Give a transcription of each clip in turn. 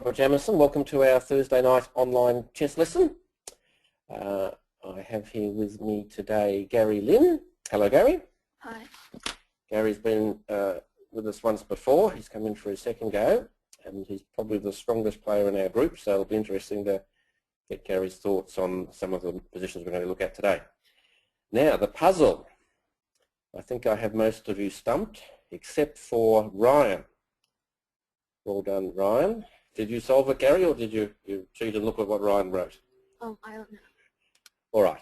Robert Jamieson. Welcome to our Thursday night online chess lesson. I have here with me today Gary Lin. Hello, Gary. Hi. Gary's been with us once before. He's come in for his second go, and he's probably the strongest player in our group, so it'll be interesting to get Gary's thoughts on some of the positions we're going to look at today. Now, the puzzle. I think I have most of you stumped, except for Ryan. Well done, Ryan. Did you solve it, Gary, or did you cheat and look at what Ryan wrote? I don't know. All right.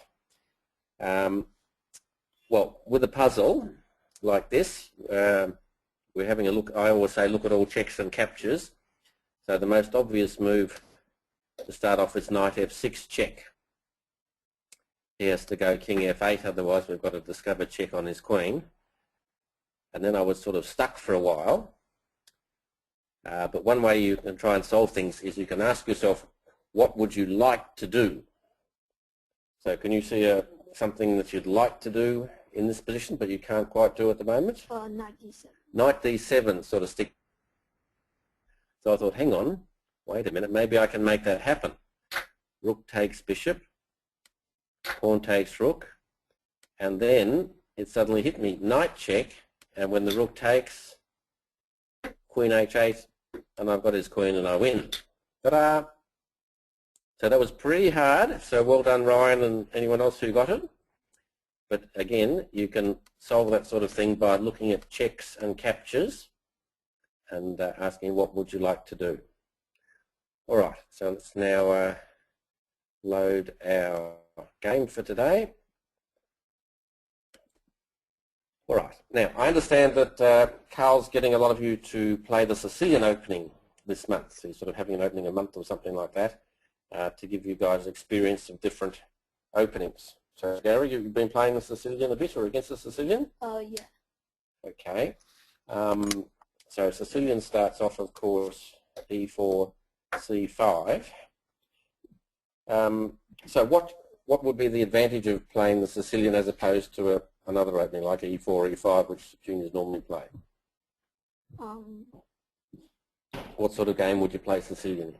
Well, with a puzzle like this, we're having a look. I always say look at all checks and captures. So the most obvious move to start off is knight f6 check. He has to go king f8, otherwise we've got a discovered check on his queen. And then I was sort of stuck for a while. But one way you can try and solve things is you can ask yourself, what would you like to do? So can you see something that you'd like to do in this position, but you can't quite do at the moment? Knight d7. Knight d7 sort of stick. So I thought, hang on, wait a minute, maybe I can make that happen. Rook takes bishop, pawn takes rook, and then it suddenly hit me, knight check, and when the rook takes, queen h8, and I've got his queen and I win. Ta-da! So that was pretty hard, so well done Ryan and anyone else who got it. But again, you can solve that sort of thing by looking at checks and captures and asking what would you like to do. Alright, so let's now load our game for today. All right. Now, I understand that Carl's getting a lot of you to play the Sicilian opening this month. So he's sort of having an opening a month or something like that to give you guys experience of different openings. So, Gary, you've been playing the Sicilian a bit or against the Sicilian? Yeah. Okay. So Sicilian starts off, of course, e4, c5. So what would be the advantage of playing the Sicilian as opposed to another opening like e4, e5, which juniors normally play? What sort of game would you play Sicilian in?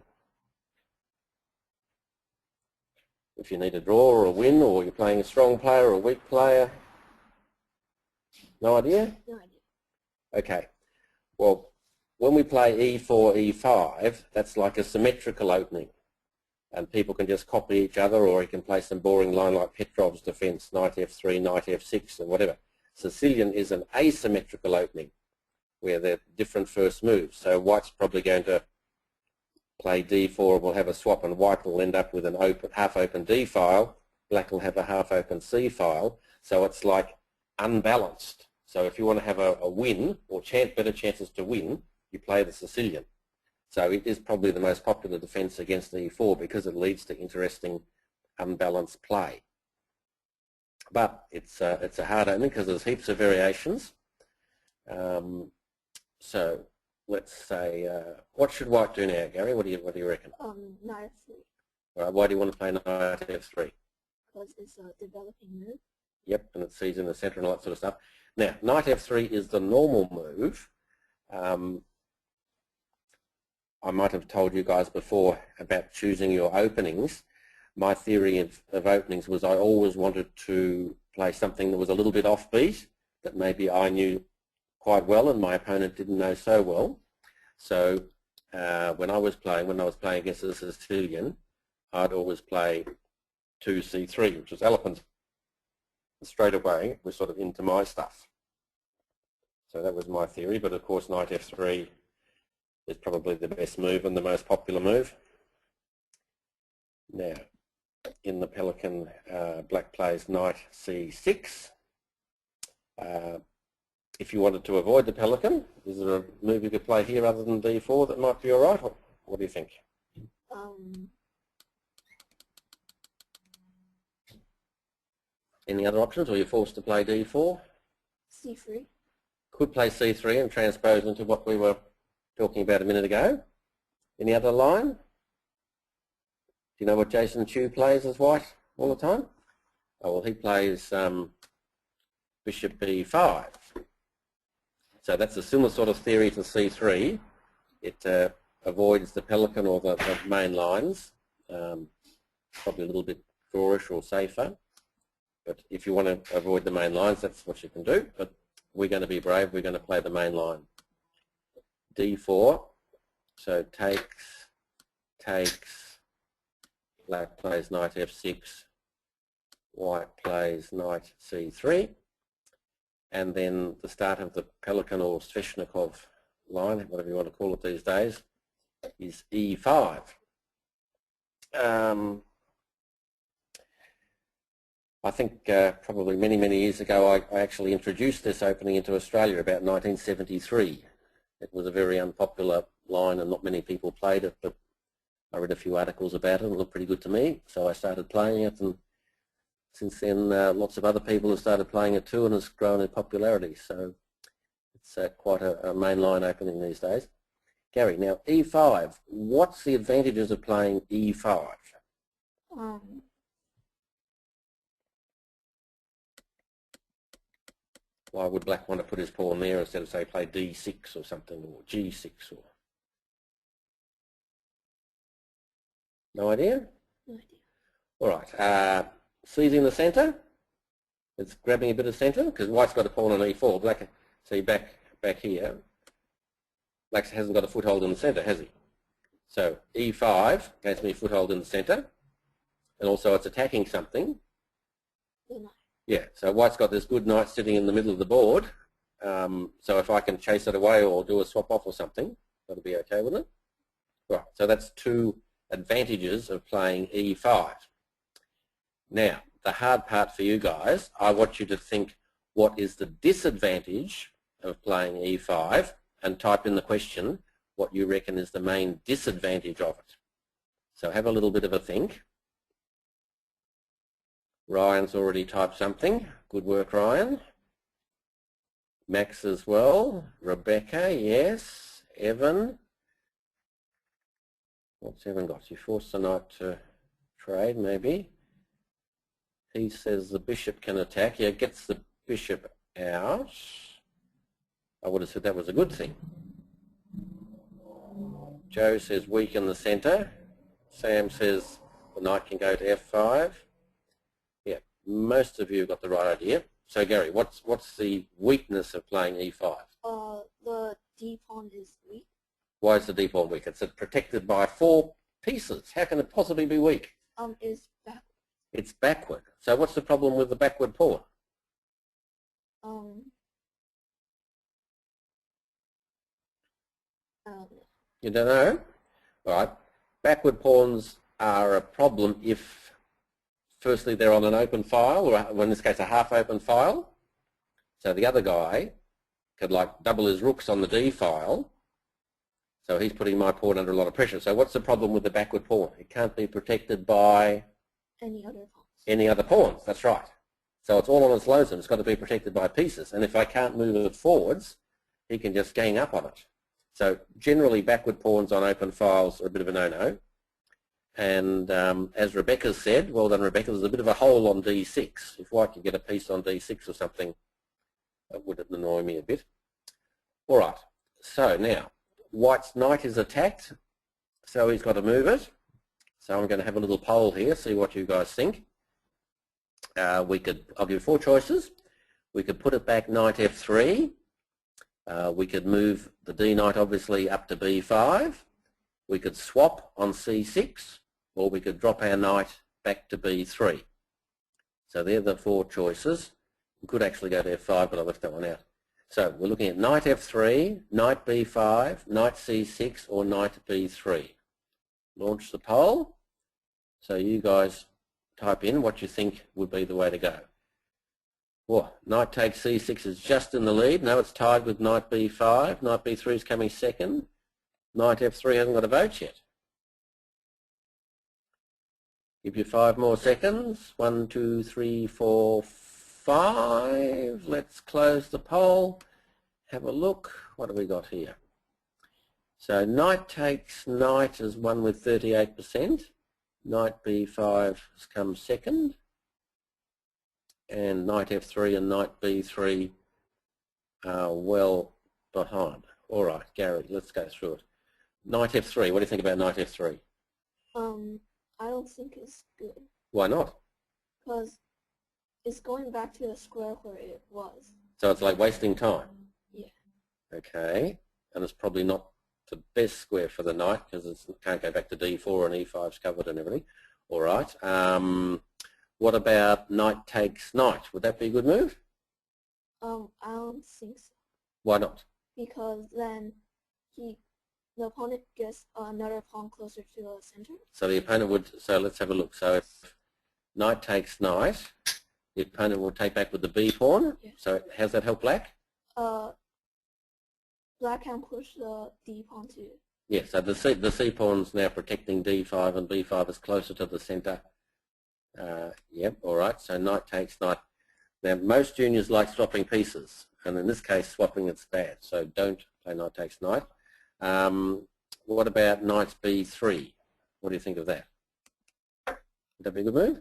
If you need a draw or a win, or you're playing a strong player or a weak player? No idea? No idea. Okay. Well, when we play e4, e5, that's like a symmetrical opening. And people can just copy each other, or you can play some boring line like Petrov's defense, knight f3, knight f6, and whatever. Sicilian is an asymmetrical opening where they're different first moves. So white's probably going to play d4, we'll have a swap, and white will end up with an open, half-open d file. Black will have a half-open c file. So it's like unbalanced. So if you want to have a win, or better chances to win, you play the Sicilian. So it is probably the most popular defence against e4 because it leads to interesting unbalanced play. But it's a hard opening because there's heaps of variations. So let's say, what should white do now, Gary? What do you reckon? Knight f3. All right, why do you want to play knight f3? Because it's a developing move. Yep, and it sees in the centre and all that sort of stuff. Now, knight f3 is the normal move. I might have told you guys before about choosing your openings. My theory of openings was I always wanted to play something that was a little bit offbeat, that maybe I knew quite well and my opponent didn't know so well. So when I was playing against the Sicilian, I'd always play 2c3, which was elephant. Straight away, it was sort of into my stuff. So that was my theory, but of course knight f3 is probably the best move and the most popular move. Now, in the Pelican, black plays knight c6. If you wanted to avoid the Pelican, is there a move you could play here other than d4 that might be all right? What do you think? Any other options, or you're forced to play d4? c3. Could play c3 and transpose into what we were talking about a minute ago. Any other line? Do you know what Jason Chu plays as white all the time? Oh, well, he plays bishop b5. So that's a similar sort of theory to c3. It avoids the pelican or the main lines. Probably a little bit drawish or safer. But if you want to avoid the main lines, that's what you can do. But we're going to be brave. We're going to play the main line. D4. So takes, black plays knight F6, white plays knight C3. And then the start of the Pelikan or Sveshnikov line, whatever you want to call it these days, is E5. I think probably many, many years ago I actually introduced this opening into Australia about 1973. It was a very unpopular line and not many people played it, but I read a few articles about it and it looked pretty good to me, so I started playing it, and since then lots of other people have started playing it too, and it's grown in popularity, so it's quite a main line opening these days. Gary, now E5, what's the advantages of playing E5? Why would black want to put his pawn there instead of, say, play D6 or something, or G6? Or no idea? No idea. All right. Seizing the centre. It's grabbing a bit of centre because white's got a pawn on E4. Black, see back here. Black hasn't got a foothold in the centre, has he? So E5 gives me a foothold in the centre, and also it's attacking something. Yeah, so white's got this good knight sitting in the middle of the board, so if I can chase it away or do a swap off or something, that'll be okay with it. Right, so that's two advantages of playing E5. Now, the hard part for you guys, I want you to think what is the disadvantage of playing E5 and type in the question what you reckon is the main disadvantage of it. So have a little bit of a think. Ryan's already typed something. Good work, Ryan. Max as well. Rebecca, yes. Evan. What's Evan got? You forced the knight to trade, maybe. He says the bishop can attack. Yeah, gets the bishop out. I would have said that was a good thing. Joe says weak in the centre. Sam says the knight can go to F5. Yeah, most of you got the right idea. So Gary, what's the weakness of playing E5? The D pawn is weak. Why is the D pawn weak? It's protected by 4 pieces. How can it possibly be weak? It's backward. It's backward. So what's the problem with the backward pawn? You don't know? All right. Backward pawns are a problem if, firstly, they're on an open file, or in this case, a half-open file. So the other guy could like double his rooks on the D file. So he's putting my pawn under a lot of pressure. So what's the problem with the backward pawn? It can't be protected by any other pawns. Any other pawns, that's right. So it's all on its lonesome. It's got to be protected by pieces. And if I can't move it forwards, he can just gang up on it. So generally backward pawns on open files are a bit of a no-no. And as Rebecca said, well done Rebecca, there's a bit of a hole on D6. If white could get a piece on D6 or something, that would annoy me a bit. All right, so now white's knight is attacked, so he's got to move it. So I'm going to have a little poll here, see what you guys think. I'll give 4 choices. We could put it back knight F3. We could move the D knight obviously up to B5. We could swap on C6, or we could drop our knight back to B3. So they're the 4 choices. We could actually go to F5, but I left that one out. So we're looking at knight F3, knight B5, knight C6, or knight B3. Launch the poll. So you guys type in what you think would be the way to go. Well, knight takes C6 is just in the lead. No, it's tied with knight B5. Knight B3 is coming second. Knight F3 hasn't got a vote yet. Give you 5 more seconds. 1, 2, 3, 4, 5. Let's close the poll. Have a look. What have we got here? So knight takes knight is won with 38%. Knight B5 has come second. And knight F3 and knight B3 are well behind. All right, Gary, let's go through it. Knight f3. What do you think about knight f3? I don't think it's good Why not? because it's going back to the square where it was. So it's like wasting time. Yeah. Okay, and it's probably not the best square for the knight because it can't go back to d4 and e5's covered and everything. All right. What about knight takes knight? Would that be a good move? I don't think so Why not? because then the opponent gets another pawn closer to the center. So the opponent would, so let's have a look. So if knight takes knight, the opponent will take back with the b pawn. Yeah. So how's that help black? Black can push the d pawn too. Yeah, so the c pawn's now protecting d5 and b5 is closer to the center. Yep, all right, so knight takes knight. Now most juniors like swapping pieces, and in this case swapping it's bad, so don't play knight takes knight. What about knight b3? What do you think of that? Would that be a good move?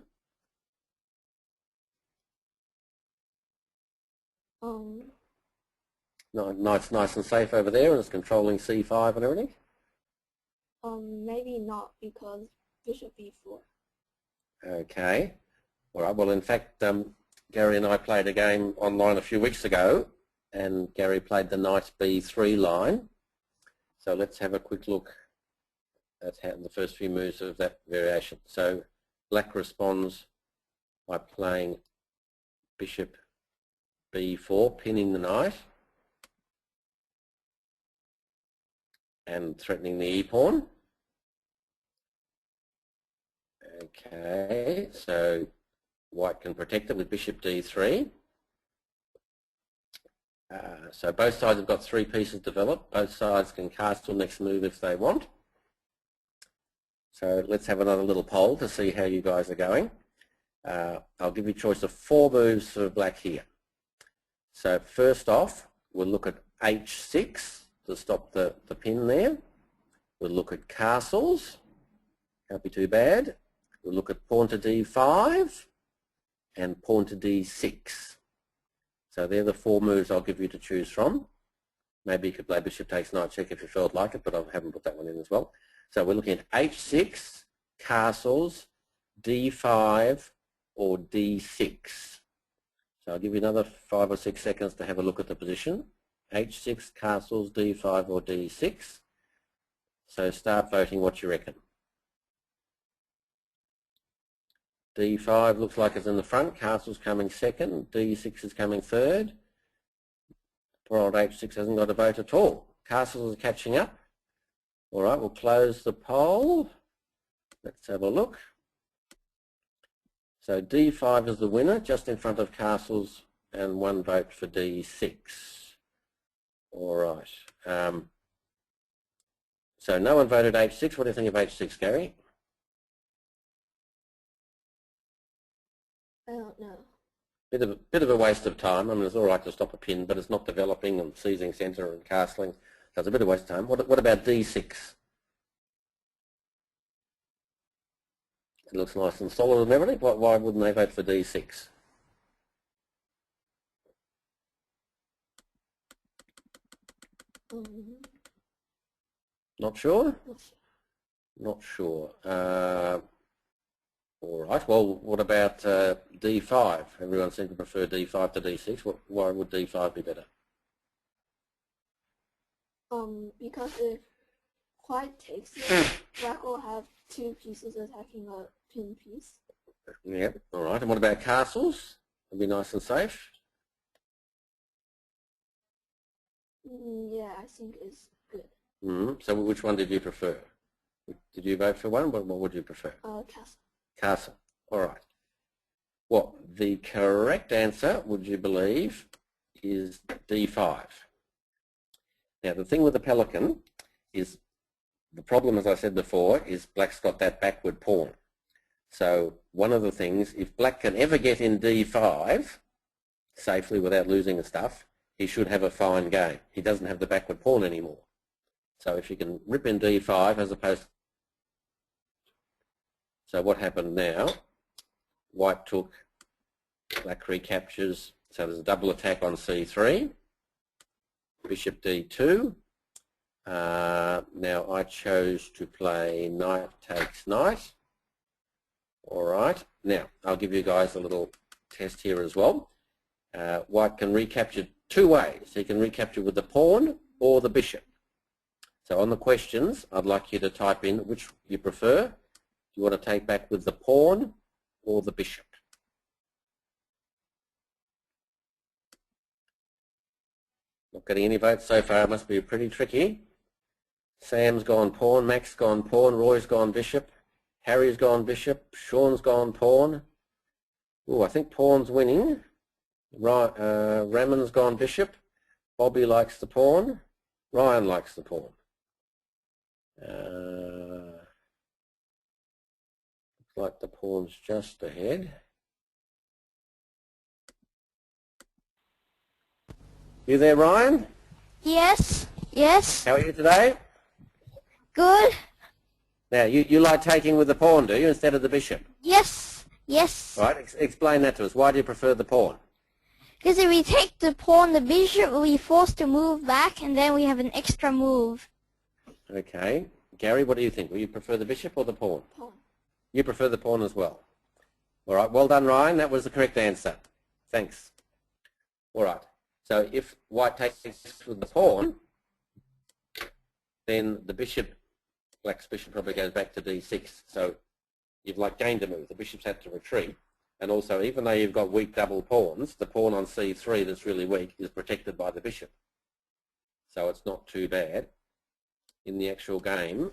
Knight's nice and safe over there and it's controlling c5 and everything? Maybe not because bishop b4. Okay. All right, well in fact Gary and I played a game online a few weeks ago and Gary played the knight b3 line. So let's have a quick look at the first few moves of that variation. So black responds by playing bishop b4, pinning the knight and threatening the e-pawn. Okay, so white can protect it with bishop d3. So both sides have got three pieces developed. Both sides can castle next move if they want. So let's have another little poll to see how you guys are going. I'll give you a choice of 4 moves for black here. So first off, we'll look at h6 to stop the pin there. We'll look at castles. Can't be too bad. We'll look at pawn to d5 and pawn to d6. So they're the 4 moves I'll give you to choose from. Maybe you could play bishop takes knight check if you felt like it, but I haven't put that one in as well. So we're looking at h6, castles, d5, or d6. So I'll give you another 5 or 6 seconds to have a look at the position. h6, castles, d5, or d6. So start voting what you reckon. d5 looks like it's in the front, castle's coming second, d6 is coming third. Poor old h6 hasn't got a vote at all. Castles are catching up. All right, we'll close the poll. Let's have a look. So d5 is the winner, just in front of castles, and 1 vote for d6. All right. So no one voted h6. What do you think of h6, Gary? I don't know. Bit of a waste of time. I mean, it's all right to stop a pin, but it's not developing and seizing centre and castling. So it's a bit of a waste of time. What about d6? It looks nice and solid and everything. Why wouldn't they vote for d6? Not sure? Not sure. All right. Well, what about d5? Everyone seems to prefer d5 to d6. Why would d5 be better? Because if white takes it, black will have 2 pieces attacking a pin piece. Yep. All right. And what about castles? It'd be nice and safe. Yeah, I think it's good. So which one did you prefer? Did you vote for one? What would you prefer? Castle. Castle. All right. Well, the correct answer, would you believe, is d5. Now, the thing with the pelican is the problem, as I said before, is black's got that backward pawn. So one of the things, if black can ever get in d5 safely without losing the stuff, he should have a fine game. He doesn't have the backward pawn anymore. So if you can rip in d5 as opposed to... So what happened now? White took, black recaptures, so there's a double attack on c3, bishop d2, Now I chose to play knight takes knight. All right. Now I'll give you guys a little test here as well. White can recapture two ways. He can recapture with the pawn or the bishop. So on the questions, I'd like you to type in which you prefer. Do you want to take back with the pawn or the bishop? Not getting any votes so far. It must be pretty tricky. Sam's gone pawn, Mac's gone pawn, Roy's gone bishop, Harry's gone bishop, Sean's gone pawn. Oh, I think pawn's winning. Ramon's gone bishop. Bobby likes the pawn. Ryan likes the pawn. Looks like the pawn's just ahead. You there, Ryan? Yes, yes. How are you today? Good. Now, you like taking with the pawn, do you, instead of the bishop? Yes, yes. Right, explain that to us. Why do you prefer the pawn? Because if we take the pawn, the bishop will be forced to move back, and then we have an extra move. Okay. Gary, what do you think? Will you prefer the bishop or the pawn? Pawn. You prefer the pawn as well. All right, well done, Ryan. That was the correct answer. Thanks. All right. So if white takes with the pawn, then the bishop, black's bishop probably goes back to d6. So you've like gained a move. The bishop's had to retreat. And also, even though you've got weak double pawns, the pawn on c3 that's really weak is protected by the bishop. So it's not too bad. In the actual game,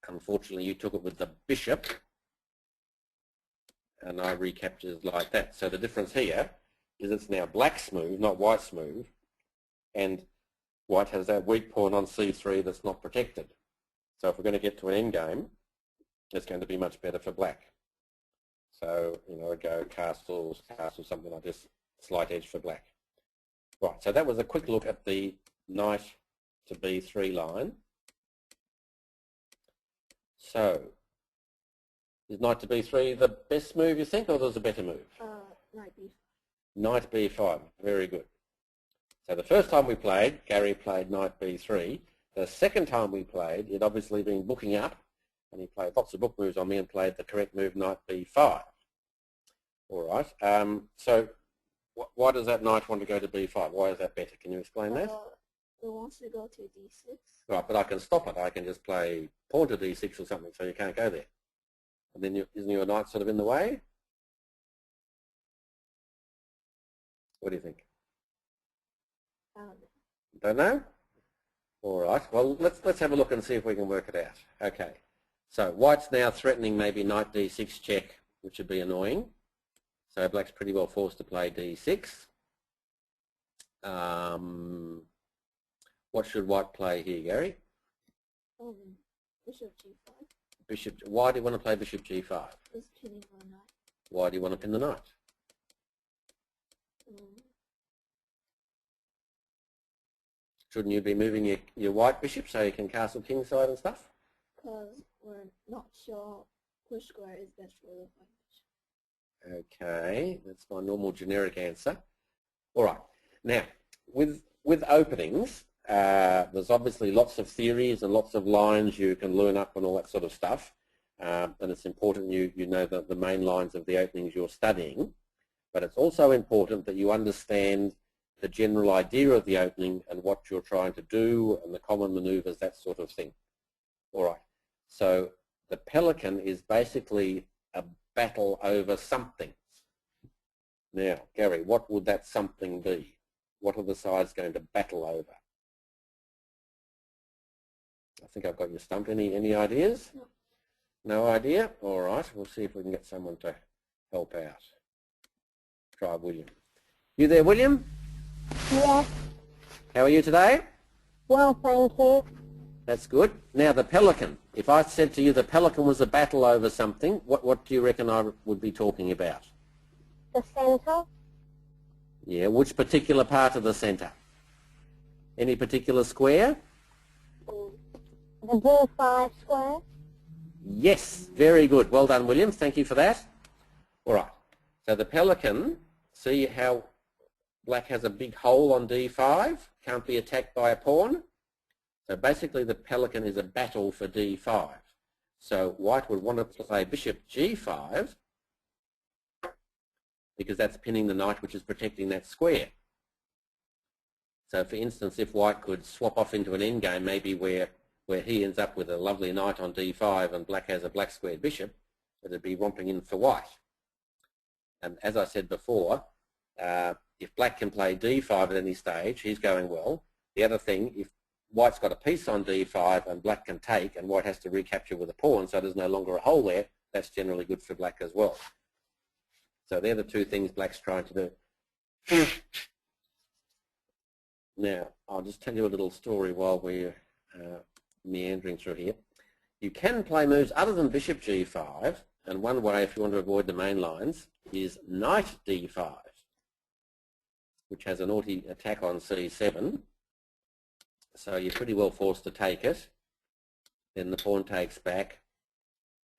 unfortunately, you took it with the bishop, and I recaptured like that. So the difference here is it's now black's move, not white's move, and white has that weak pawn on c3 that's not protected. So if we're going to get to an end game, it's going to be much better for black. So, you know, go castle, something like this, slight edge for black. Right, so that was a quick look at the knight to b3 line. So, is knight to b3 the best move, you think, or there's a better move? Knight b5. Knight b5, very good. So the first time we played, Gary played knight b3. The second time we played, he'd obviously been booking up, and he played lots of book moves on me and played the correct move, knight b5. All right, so why does that knight want to go to b5? Why is that better? Can you explain that? It wants to go to d6. Right, but I can stop it. I can just play pawn to d6 or something, so you can't go there. And then isn't your knight sort of in the way? What do you think? I don't know. Don't know? All right. Well, let's have a look and see if we can work it out. Okay. So white's now threatening maybe knight d6 check, which would be annoying. So black's pretty well forced to play d6. What should white play here, Gary? Bishop g5. Bishop. Why do you want to play bishop g5? It's pinning my knight. Why do you want to pin the knight? Shouldn't you be moving your white bishop so you can castle kingside and stuff? Because we're not sure which square is best for the white bishop. Okay, that's my normal generic answer. All right. Now, with openings, there's obviously lots of theories and lots of lines you can learn up and all that sort of stuff. And it's important you know the main lines of the openings you're studying. But it's also important that you understand the general idea of the opening and what you're trying to do and the common maneuvers, that sort of thing. All right. So the pelican is basically a battle over something. Now, Gary, what would that something be? What are the sides going to battle over? I think I've got you stumped. Any ideas? No. No idea? All right. We'll see if we can get someone to help out. Try William. You there, William? Yes. How are you today? Well, thank you. That's good. Now the pelican. If I said to you the pelican was a battle over something, what do you reckon I would be talking about? The centre? Yeah, which particular part of the centre? Any particular square? The B5 square? Yes, very good. Well done, William. Thank you for that. All right. So the pelican, see how black has a big hole on d5, can't be attacked by a pawn. So basically the pelican is a battle for d5. So white would want to play bishop g5 because that's pinning the knight which is protecting that square. So for instance, if white could swap off into an endgame, maybe where he ends up with a lovely knight on d5 and black has a black squared bishop, it'd be romping in for white. And as I said before, if black can play d5 at any stage, he's going well. The other thing, if white's got a piece on d5 and black can take and white has to recapture with a pawn, so there's no longer a hole there, that's generally good for black as well. So they're the two things black's trying to do. Now, I'll just tell you a little story while we're meandering through here. You can play moves other than bishop g5, and one way, if you want to avoid the main lines, is knight d5, which has a naughty attack on c7. So you're pretty well forced to take it. Then the pawn takes back,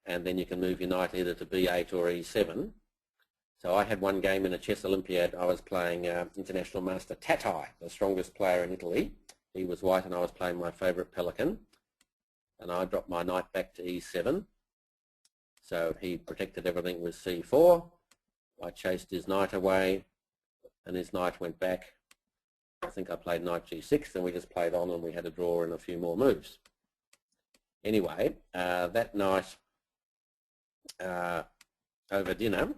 and then you can move your knight either to b8 or e7. So I had one game in a chess Olympiad. I was playing international master Tatai, the strongest player in Italy. He was white and I was playing my favourite pelican. And I dropped my knight back to e7. So he protected everything with c4. I chased his knight away and his knight went back. I think I played knight g6 and we just played on and we had a draw and a few more moves. Anyway, that night over dinner,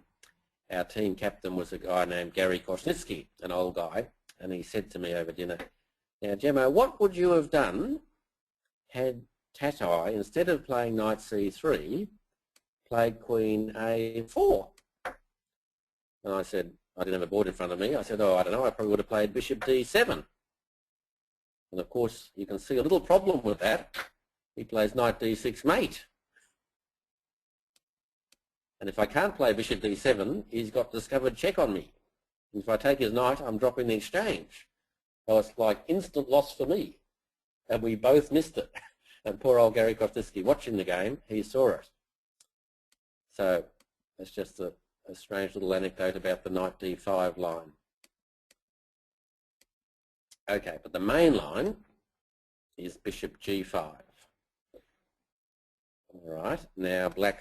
our team captain was a guy named Gary Kosnitsky, an old guy, and he said to me over dinner, "Now, Gemmo, what would you have done had Tatai, instead of playing knight c3, played queen a4?" And I said, I didn't have a board in front of me. I said, oh, I don't know, I probably would have played bishop d7. And of course, you can see a little problem with that. He plays knight d6 mate. And if I can't play bishop d7, he's got discovered check on me. If I take his knight, I'm dropping the exchange. So it's like instant loss for me. And we both missed it. And poor old Gary Kosnitsky watching the game, he saw it. So that's just a strange little anecdote about the knight d5 line. Okay, but the main line is bishop g5. All right, now black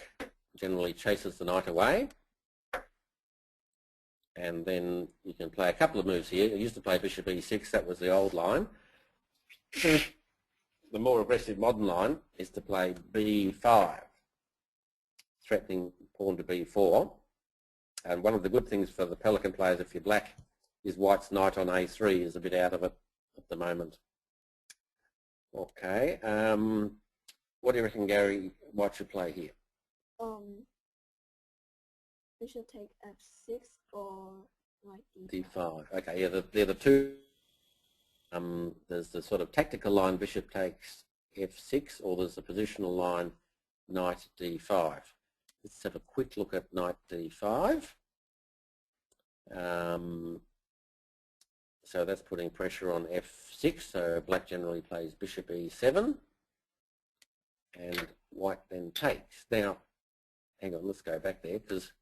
generally chases the knight away, and then you can play a couple of moves here. You used to play bishop e6, that was the old line. The more aggressive modern line is to play b5, threatening pawn to b4. And one of the good things for the pelican players, if you're black, is white's knight on a3 is a bit out of it at the moment. Okay, what do you reckon, Gary, white should play here? Bishop take f6 or knight d5. Okay, yeah, they're the two. There's the sort of tactical line bishop takes f6, or there's the positional line knight d5. Let's have a quick look at knight d5. So that's putting pressure on f6, so black generally plays bishop e7, and white then takes. Now, hang on, let's go back there, because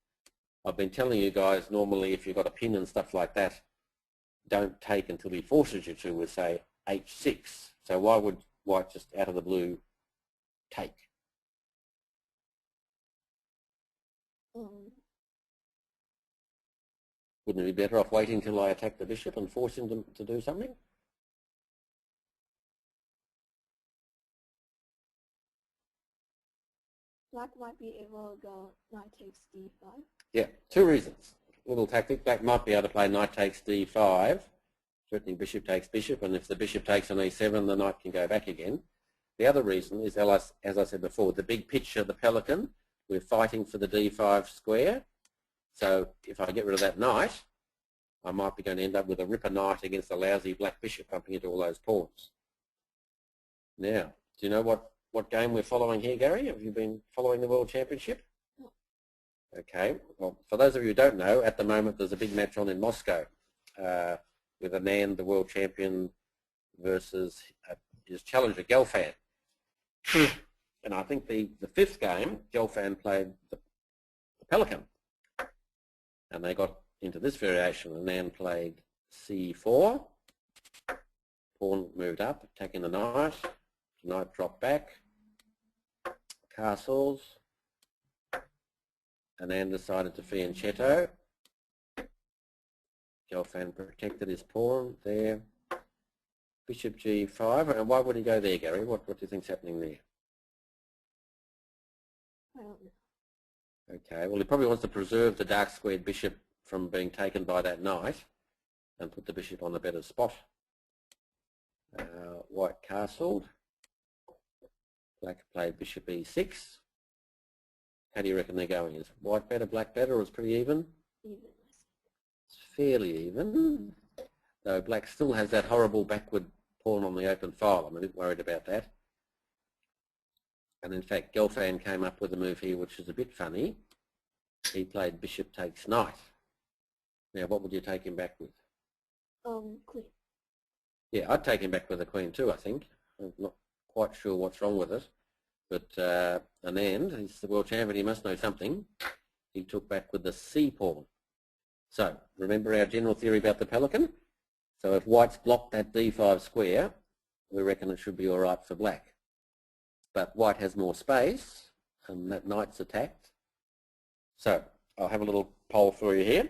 I've been telling you guys, normally if you've got a pin and stuff like that, don't take until he forces you to with, say, h6. So why would white just out of the blue take? Wouldn't it be better off waiting till I attack the bishop and force him to do something? Black might be able to go knight takes d5. Yeah, two reasons. Little tactic, black might be able to play knight takes d5, threatening bishop takes bishop, and if the bishop takes on e7, the knight can go back again. The other reason is, as I said before, the big picture, the pelican, we're fighting for the d5 square. So if I get rid of that knight, I might be going to end up with a ripper knight against a lousy black bishop bumping into all those pawns. Now, do you know what game we're following here, Gary? Have you been following the World Championship? No. Okay. Well, for those of you who don't know, at the moment there's a big match on in Moscow with Anand, the world champion, versus his challenger, Gelfand. And I think the fifth game, Gelfand played the pelican. And they got into this variation. Anand played c4. Pawn moved up, attacking the knight. Knight dropped back. Castles. And then decided to fianchetto. Gelfand protected his pawn there. Bishop g5. And why would he go there, Gary? What do you think's happening there? I don't know. Okay, well he probably wants to preserve the dark squared bishop from being taken by that knight and put the bishop on a better spot. White castled. Black played bishop e6. How do you reckon they're going? Is white better, black better, or is it pretty even? Even. It's fairly even. Though black still has that horrible backward pawn on the open file. I'm a bit worried about that. And in fact, Gelfand came up with a move here which is a bit funny. He played bishop takes knight. Now, what would you take him back with? Queen. Yeah, I'd take him back with the queen too, I think. I'm not quite sure what's wrong with it. But Anand, he's the world champion, he must know something. He took back with the c pawn. So, remember our general theory about the pelican? So if white's blocked that d5 square, we reckon it should be all right for black. But white has more space, and that knight's attacked. So, I'll have a little poll for you here.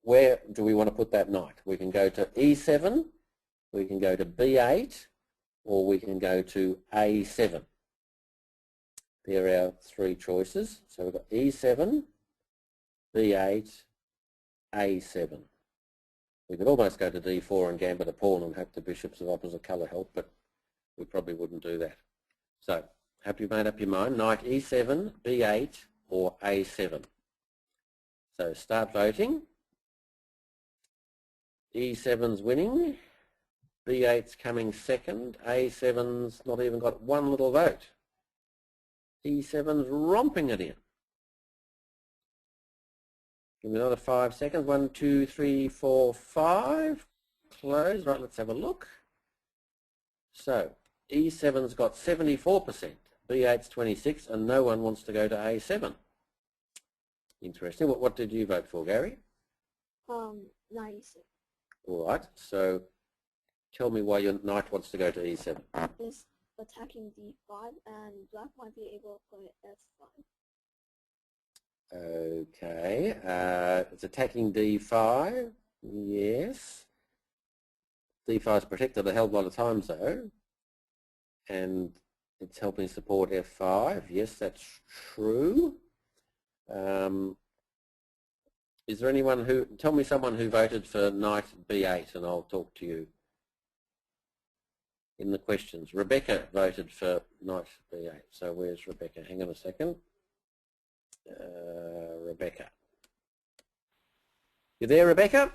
Where do we want to put that knight? We can go to e7, we can go to b8, or we can go to a7. There are our three choices. So we've got e7, b8, a7. We could almost go to d4 and gambit a pawn and hope the bishops of opposite colour help, but we probably wouldn't do that. So, hope you've made up your mind. Knight e7, b8, or a7. So start voting. e7's winning, b8's coming second, a7's not even got one little vote. e7's romping it in. Give me another 5 seconds. 1, 2, 3, 4, 5. Close. Right, let's have a look. So, e7's got 74%, b8's 26%, and no one wants to go to a7. Interesting. What did you vote for, Gary? 96. All right. So, tell me why your knight wants to go to e7. It's attacking d5, and black might be able to play f5. Okay. It's attacking d5. Yes. d5 is protected a hell of a lot of times, though. And it's helping support f5. Yes, that's true. Is there anyone who, tell me someone who voted for knight b8 and I'll talk to you in the questions. Rebecca voted for knight b8. So where's Rebecca? Hang on a second. Rebecca. You there, Rebecca?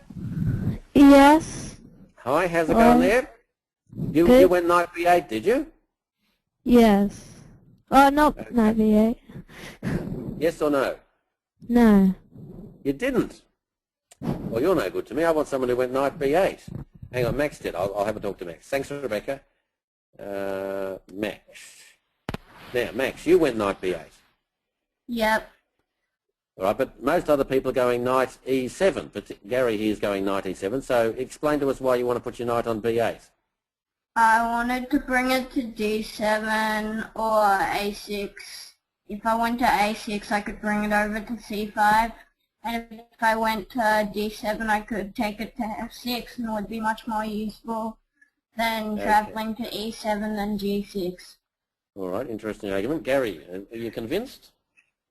Yes. Hi, how's it going there? You went knight b8, did you? Yes. Oh, not Okay. knight b8. Yes or no? No. You didn't. Well, you're no good to me. I want someone who went knight b8. Hang on, Max did. I'll have a talk to Max. Thanks, Rebecca. Max. Now, Max, you went knight b8. Yep. All right, but most other people are going knight e7. But Gary here is going knight e7. So explain to us why you want to put your knight on b8. I wanted to bring it to d7 or a6. If I went to a6, I could bring it over to c5. And if I went to d7, I could take it to f6 and it would be much more useful than traveling to e7 and g6. All right, interesting argument. Gary, are you convinced?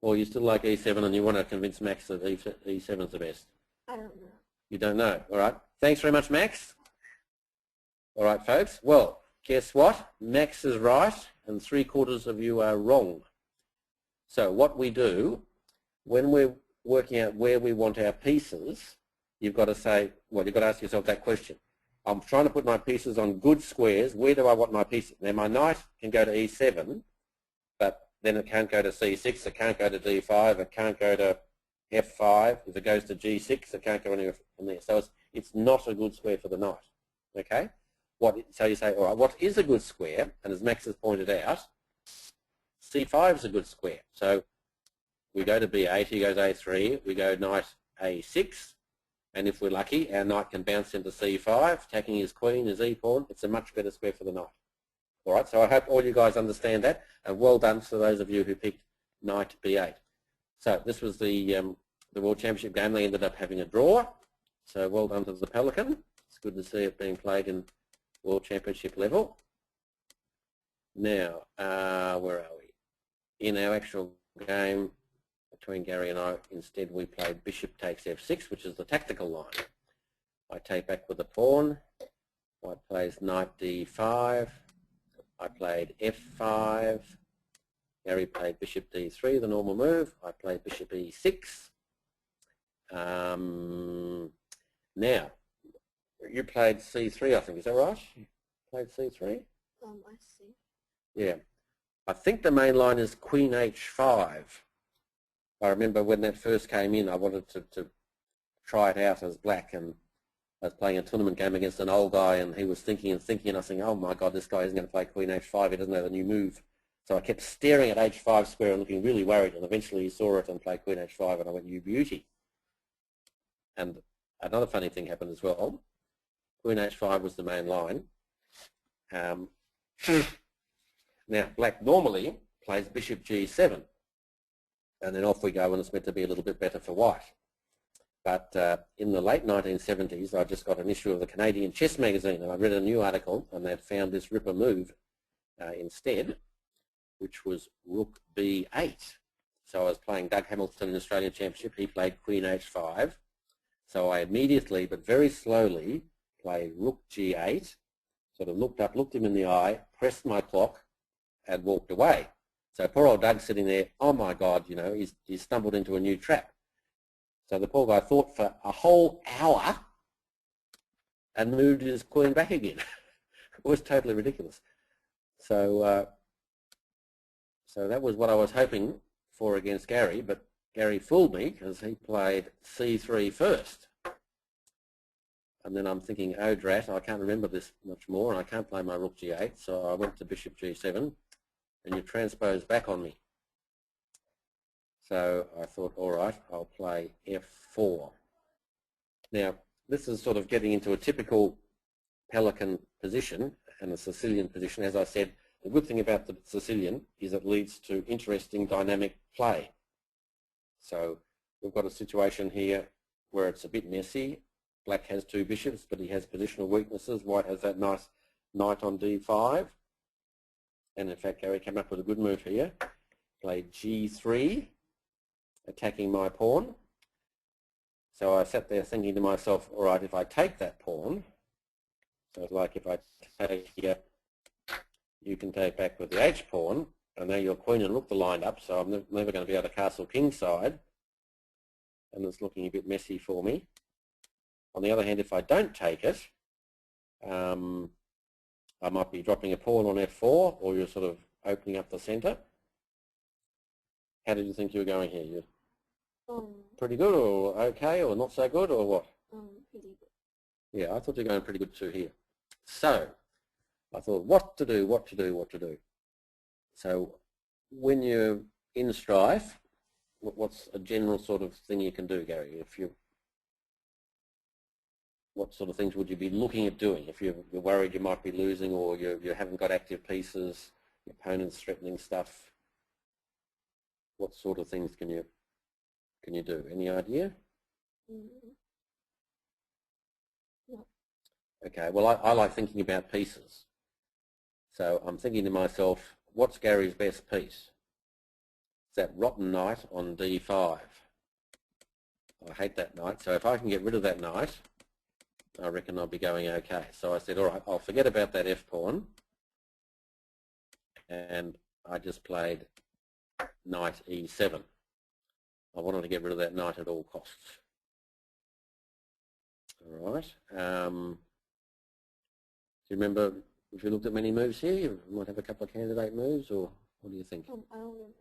Or you still like e7 and you want to convince Max that e7 is the best? I don't know. You don't know. All right. Thanks very much, Max. All right, folks. Well, guess what? Max is right and 3/4 of you are wrong. So what we do, when we're working out where we want our pieces, you've got to say, well, you've got to ask yourself that question. I'm trying to put my pieces on good squares. Where do I want my pieces? Now, my knight can go to e7, but then it can't go to c6, it can't go to d5, it can't go to f5. If it goes to g6, it can't go anywhere from there. So it's not a good square for the knight. Okay? So you say, all right, what is a good square? And as Max has pointed out, c5 is a good square. So we go to b8, he goes a3, we go knight a6, And if we're lucky, our knight can bounce into c5, attacking his queen, his e-pawn. It's a much better square for the knight. All right, so I hope all you guys understand that, and well done to those of you who picked knight b8. So this was the World Championship game. They ended up having a draw, so well done to the Pelican. It's good to see it being played in World Championship level. Now, where are we? In our actual game between Gary and I, instead we played bishop takes f6, which is the tactical line. I take back with the pawn. White plays knight d5. I played f5. Gary played bishop d3, the normal move. I played bishop e6. Now, you played c3, I think. Is that right? You played c3? I see. Yeah. I think the main line is queen h5. I remember when that first came in, I wanted to try it out as black, and I was playing a tournament game against an old guy, and he was thinking and thinking, and I was thinking, oh my God, this guy isn't going to play queen h5, he doesn't have a new move. So I kept staring at h5 square and looking really worried, and eventually he saw it and played queen h5, and I went, you beauty. And another funny thing happened as well. Queen h5 was the main line. Now, black normally plays bishop g7, and then off we go, and it's meant to be a little bit better for white. But in the late 1970s, I just got an issue of the Canadian Chess magazine, and I read a new article, and they found this ripper move instead, which was rook b8. So I was playing Doug Hamilton in the Australian Championship. He played queen h5. So I immediately, but very slowly, played rook g8, sort of looked up, looked him in the eye, pressed my clock, and walked away. So poor old Doug's sitting there, oh my God, you know, he's stumbled into a new trap. So the poor guy thought for a whole hour and moved his queen back again. It was totally ridiculous. So so that was what I was hoping for against Gary, but Gary fooled me because he played c3 first. And then I'm thinking, oh drat, I can't remember this much more, and I can't play my rook g8, so I went to bishop g7, and you transpose back on me. So I thought, all right, I'll play f4. Now, this is sort of getting into a typical Pelican position and a Sicilian position. As I said, the good thing about the Sicilian is it leads to interesting dynamic play. So we've got a situation here where it's a bit messy. Black has two bishops, but he has positional weaknesses. White has that nice knight on d5. And in fact, Gary came up with a good move here. Played g3, attacking my pawn. So I sat there thinking to myself, all right, if I take that pawn, so it's like if I take here, you can take back with the h-pawn, and now your queen and rook are lined up, so I'm never going to be able to castle kingside, and it's looking a bit messy for me. On the other hand, if I don't take it, I might be dropping a pawn on f4, or you're sort of opening up the centre. How did you think you were going here? You pretty good, or okay, or not so good, or what? Pretty good. Yeah, I thought you were going pretty good too here. So I thought, what to do, what to do, what to do. So when you're in strife, what's a general sort of thing you can do, Gary? What sort of things would you be looking at doing if you're worried you might be losing, or you haven't got active pieces, your opponent's threatening stuff? What sort of things can you do? Any idea? No. Okay, well I like thinking about pieces. So I'm thinking to myself, what's Gary's best piece? It's that rotten knight on d5. I hate that knight, so if I can get rid of that knight, I reckon I'll be going okay. So I said, all right, I'll forget about that f-pawn, and I just played knight e7. I wanted to get rid of that knight at all costs. All right. Do you remember if you looked at many moves here? You might have a couple of candidate moves, or what do you think? I don't remember.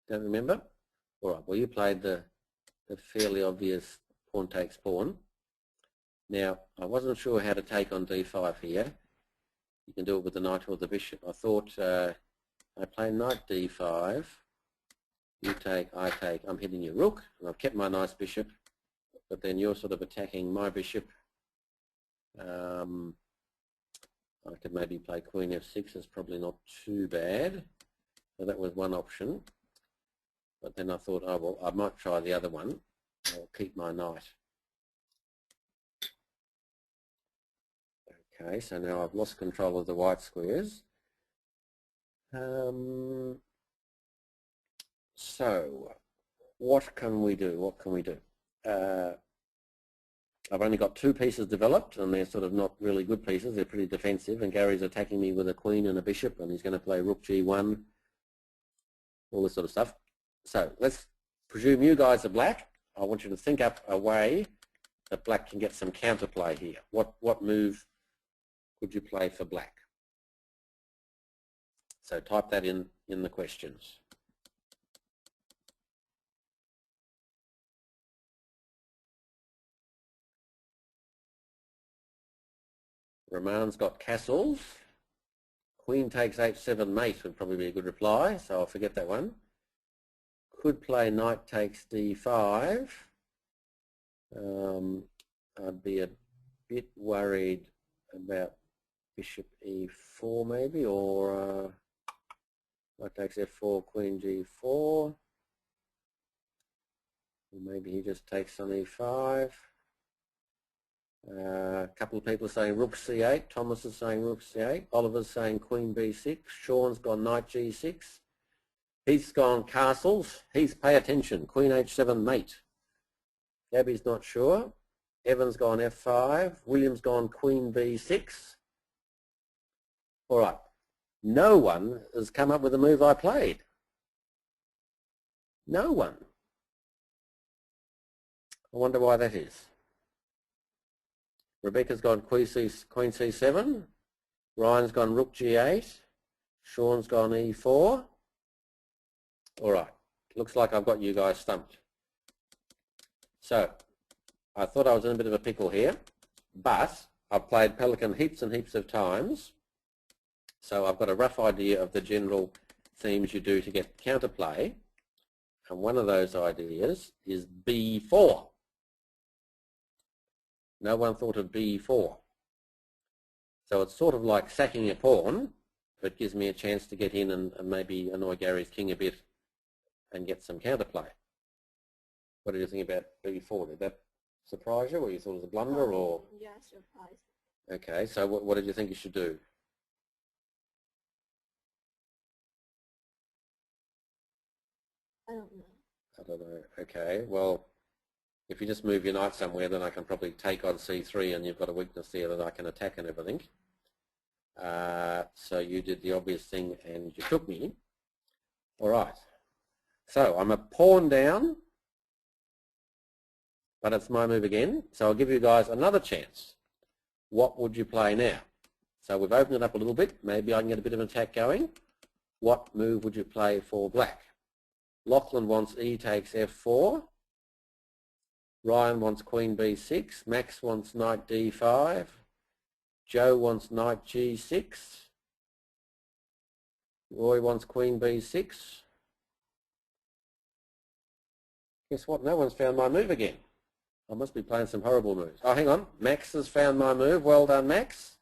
Don't remember? All right. Well, you played the fairly obvious pawn takes pawn. Now, I wasn't sure how to take on d5 here. You can do it with the knight or the bishop. I thought I play knight d5. You take, I take. I'm hitting your rook, and I've kept my nice bishop. but then you're sort of attacking my bishop. I could maybe play queen f6, it's probably not too bad. So that was one option. But then I thought, oh well, I might try the other one. I'll keep my knight. Okay, so now I've lost control of the white squares. So, what can we do? What can we do? I've only got 2 pieces developed, and they're sort of not really good pieces. They're pretty defensive, and Gary's attacking me with a queen and a bishop, and he's going to play rook g1, all this sort of stuff. So let's presume you guys are black. I want you to think up a way that black can get some counterplay here. What move could you play for black? So type that in the questions. Ramon's got castles. Queen takes h7 mate would probably be a good reply, so I'll forget that one. Could play knight takes d5. I'd be a bit worried about bishop e4 maybe, or knight takes f4, queen g4. Or maybe he just takes on e5. A couple of people saying rook c8. Thomas is saying rook c8. Oliver's saying queen b6. Sean's gone knight g6. Heath's gone castles. Heath, pay attention. Queen h7 mate. Gabby's not sure. Evan's gone f5. William's gone queen b6. All right. No one has come up with the move I played. No one. I wonder why that is. Rebecca's gone queen c7. Ryan's gone rook g8. Sean's gone e4. All right. Looks like I've got you guys stumped. So, I thought I was in a bit of a pickle here, but I've played Pelican heaps and heaps of times, so I've got a rough idea of the general themes you do to get counterplay, and one of those ideas is b4. No one thought of b4. So it's sort of like sacking a pawn, but gives me a chance to get in and maybe annoy Gary's king a bit and get some counterplay. What do you think about b4? Did that surprise you, or you thought it was a blunder, or? Yeah, surprised. Okay, so what did you think you should do? I don't know. I don't know. Okay, well, if you just move your knight somewhere, then I can probably take on c3, and you've got a weakness there that I can attack and everything. So you did the obvious thing and you took me. All right. So I'm a pawn down, but it's my move again. So I'll give you guys another chance. What would you play now? So we've opened it up a little bit. Maybe I can get a bit of an attack going. What move would you play for black? Lachlan wants e takes f4. Ryan wants queen b6. Max wants knight d5. Joe wants knight g6. Roy wants queen b6. Guess what? No one's found my move again. I must be playing some horrible moves. Oh, hang on. Max has found my move. Well done, Max.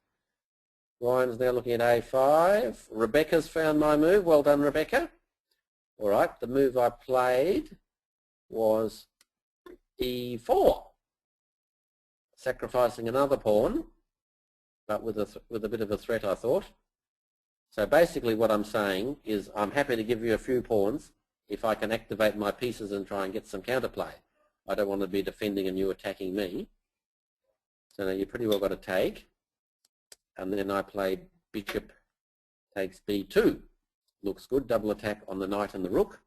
Ryan's now looking at a5. Rebecca's found my move. Well done, Rebecca. All right. The move I played was e4. Sacrificing another pawn, but with a bit of a threat, I thought. So basically what I'm saying is I'm happy to give you a few pawns if I can activate my pieces and try and get some counterplay. I don't want to be defending and you attacking me. So now you pretty well got to take. And then I play bishop takes b2. Looks good, double attack on the knight and the rook.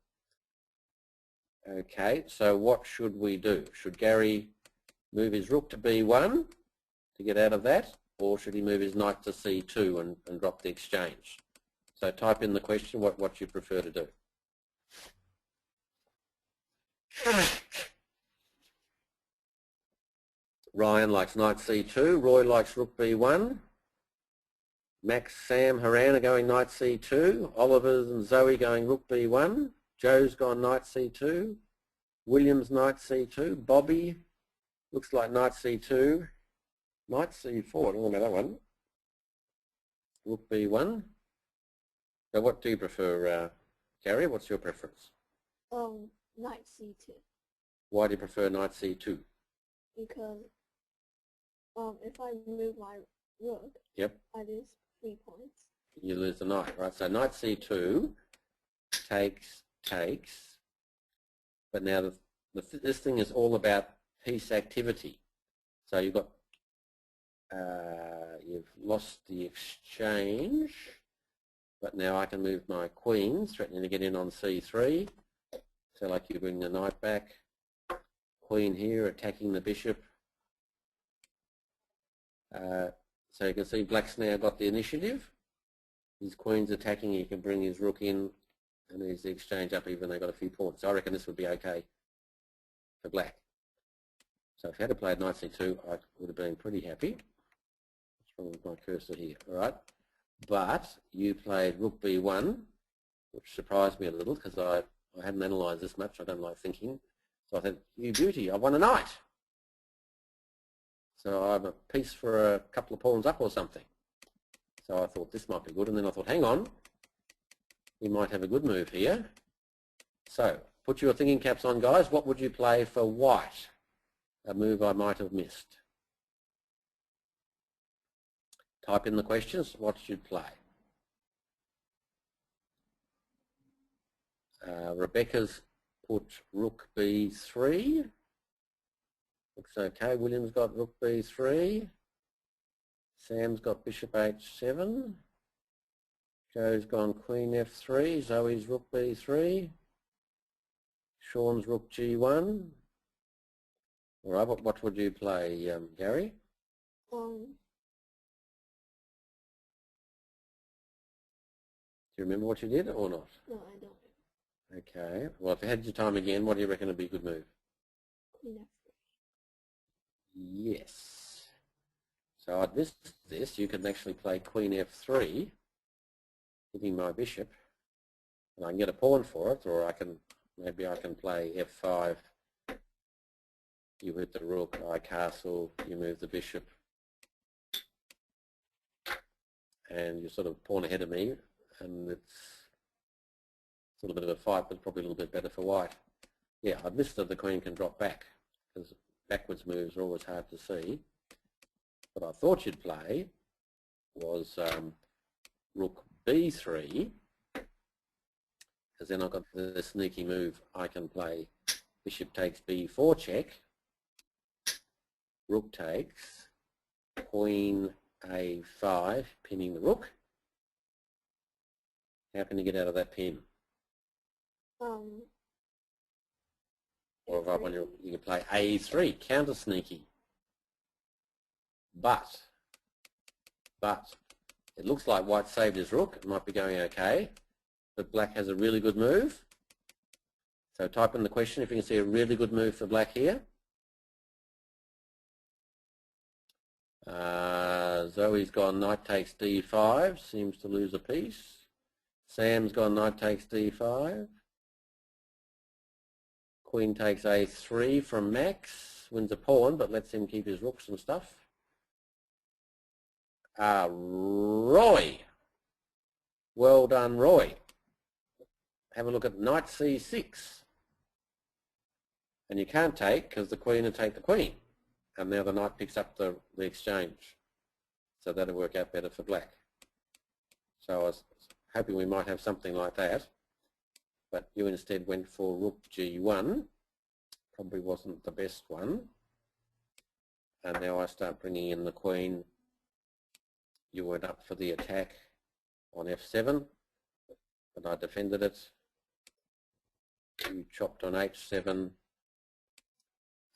Okay, so what should we do? Should Gary move his rook to b1 to get out of that? Or should he move his knight to c2 and drop the exchange? So type in the question what you prefer to do. Ryan likes knight c2. Roy likes rook b1. Max, Sam, Haran are going knight c2. Oliver and Zoe going rook b1. Joe's gone knight c2. William's knight c2. Bobby, Looks like knight c2, knight c4, I don't know about that one. Rook b1. So what do you prefer, Gary? What's your preference? Knight c2. Why do you prefer knight c2? Because if I move my rook, Yep. I lose 3 points. You lose the knight, right? So knight c2 takes, but now this thing is all about piece activity. So you've got, you've lost the exchange, but now I can move my queen, threatening to get in on c3. So like you bring the knight back, queen here attacking the bishop. So you can see black's now got the initiative. His queen's attacking, he can bring his rook in, and there's the exchange up even they got a few points. So I reckon this would be okay for black. So if you had played knight c2, I would have been pretty happy. What's wrong with my cursor here? All right. But you played rook b1, which surprised me a little because I hadn't analysed this much. I don't like thinking. So I thought, you beauty, I won a knight. So I'm a piece for a couple of pawns up or something. So I thought this might be good, and then I thought, hang on, we might have a good move here. So put your thinking caps on, guys. What would you play for white? A move I might have missed. Type in the questions what you'd play. Rebecca's put rook b3. Looks okay. William's got rook b3. Sam's got bishop h7. Joe's gone queen f3. Zoe's rook b3. Sean's rook g1. All right, what would you play, Gary? Do you remember what you did or not? No, I don't. Okay. Well, if you had your time again, what do you reckon would be a good move? Queen f3. Yes. So I'd missed this. You can actually play queen f3, hitting my bishop, and I can get a pawn for it, or maybe I can play f5. You hit the rook, I castle, you move the bishop, and you're sort of pawn ahead of me, and it's a little bit of a fight, but probably a little bit better for white. Yeah, I've missed that the queen can drop back, because backwards moves are always hard to see. What I thought you'd play was rook b3, because then I've got the sneaky move. I can play bishop takes b4 check, rook takes, queen a5, pinning the rook. How can you get out of that pin? Or if I want you can play a3, counter sneaky. But it looks like white saved his rook. It might be going okay, but black has a really good move. So type in the question if you can see a really good move for black here. Zoe's gone knight takes d5, seems to lose a piece. Sam's gone knight takes d5. Queen takes a3 from Max, wins a pawn, but lets him keep his rooks and stuff. Roy. Well done, Roy. Have a look at knight c6. And you can't take because the queen will take the queen. And now the knight picks up the exchange. So that'll work out better for black. So I was hoping we might have something like that. But you instead went for rook g1. Probably wasn't the best one. And now I start bringing in the queen. You went up for the attack on f7, but I defended it. You chopped on h7.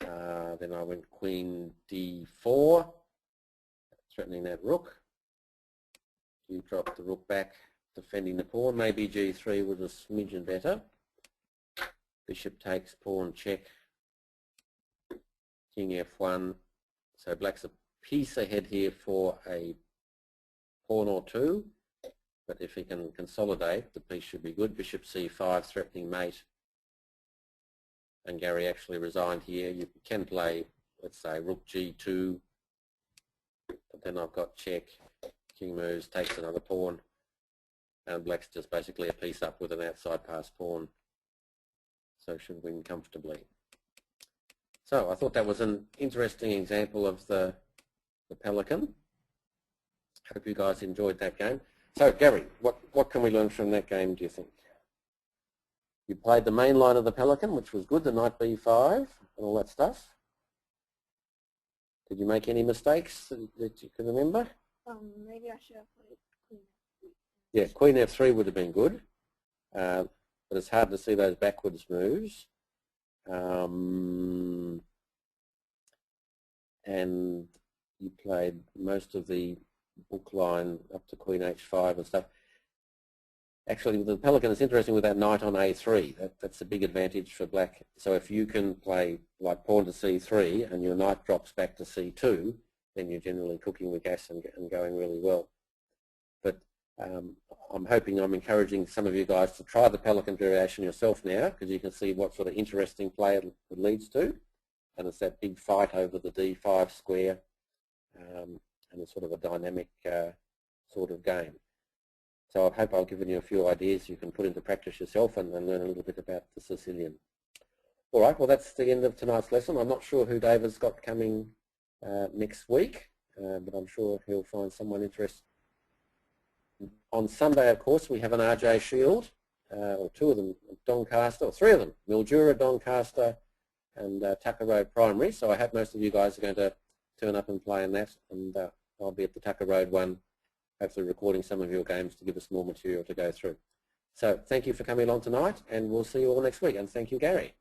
Then I went queen d4, threatening that rook. You dropped the rook back, defending the pawn. Maybe g3 was a smidgen better. Bishop takes pawn check. King f1. So black's a piece ahead here for a pawn or two, but if he can consolidate, the piece should be good. Bishop c5, threatening mate. And Gary actually resigned here. You can play let's say rook g2, but then I've got check, king moves, takes another pawn, and black's just basically a piece up with an outside pass pawn, so should win comfortably. So I thought that was an interesting example of the Pelican. Hope you guys enjoyed that game. So Gary, what can we learn from that game, do you think? You played the main line of the Pelican, which was good, the knight b5 and all that stuff. Did you make any mistakes that you can remember? Maybe I should have played queen f3. Yeah, queen f3 would have been good, but it's hard to see those backwards moves. And you played most of the book line up to queen h5 and stuff. Actually, the Pelican is interesting with that knight on a3. That's a big advantage for black. So if you can play like pawn to c3 and your knight drops back to c2, then you're generally cooking with gas and going really well. But I'm hoping, I'm encouraging some of you guys to try the Pelican variation yourself now, because you can see what sort of interesting play it leads to. And it's that big fight over the d5 square, and it's sort of a dynamic sort of game. So I hope I've given you a few ideas you can put into practice yourself and learn a little bit about the Sicilian. All right, well that's the end of tonight's lesson. I'm not sure who David's got coming next week, but I'm sure he'll find someone interested. On Sunday, of course, we have an RJ Shield, or two of them, Doncaster, or three of them, Mildura, Doncaster, and Tucker Road Primary. So I hope most of you guys are going to turn up and play in that, and I'll be at the Tucker Road one, hopefully recording some of your games to give us more material to go through. So thank you for coming along tonight, and we'll see you all next week. And thank you, Gary.